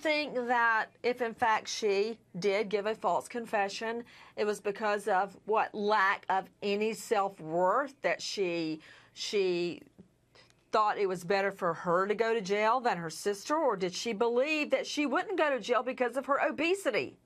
think that if in fact she did give a false confession, it was because of what lack of any self-worth, that she thought it was better for her to go to jail than her sister, or did she believe that she wouldn't go to jail because of her obesity?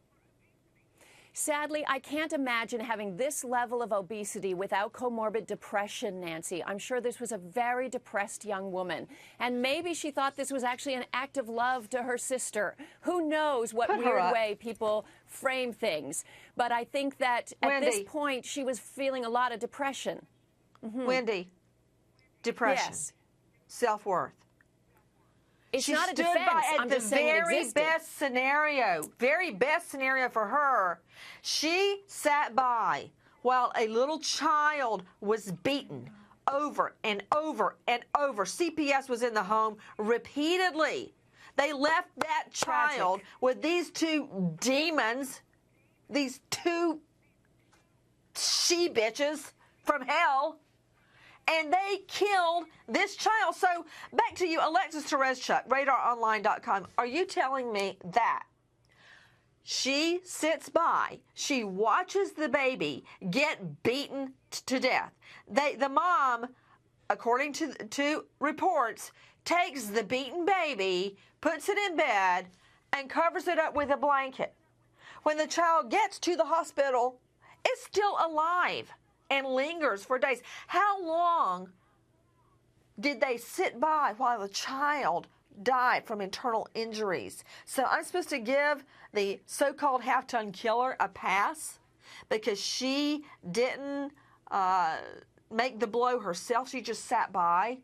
Sadly, I can't imagine having this level of obesity without comorbid depression, Nancy. I'm sure this was a very depressed young woman. And maybe she thought this was actually an act of love to her sister. Who knows what weird way people frame things. But I think that at this point, she was feeling a lot of depression. Wendy, depression, yes. Self-worth. It's not a defense. I'm just saying it existed. Very best scenario for her. She sat by while a little child was beaten over and over and over. CPS was in the home repeatedly. They left that child with these two demons, these two she-bitches from hell, and they killed this child. So back to you, Alexis Tereszcuk, RadarOnline.com. Are you telling me that she sits by, she watches the baby get beaten to death? The mom, according to reports, takes the beaten baby, puts it in bed, and covers it up with a blanket. When the child gets to the hospital, it's still alive and lingers for days. How long did they sit by while the child died from internal injuries? So I'm supposed to give the so-called half-ton killer a pass because she didn't make the blow herself. She just sat by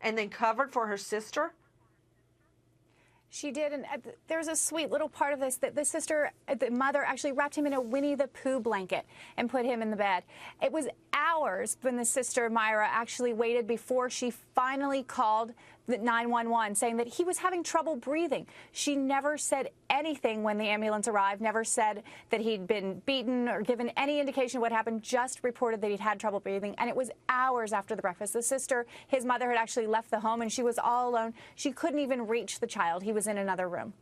and then covered for her sister? She did, and there's a sweet little part of this that the mother actually wrapped him in a Winnie the Pooh blanket and put him in the bed. It was hours when the sister, Myra, actually waited before she finally called the 911 saying that he was having trouble breathing. She never said anything when the ambulance arrived, never said that he'd been beaten or given any indication of what happened, just reported that he'd had trouble breathing. And it was hours after the breakfast. The sister, his mother, had actually left the home and she was all alone. She couldn't even reach the child. He was in another room.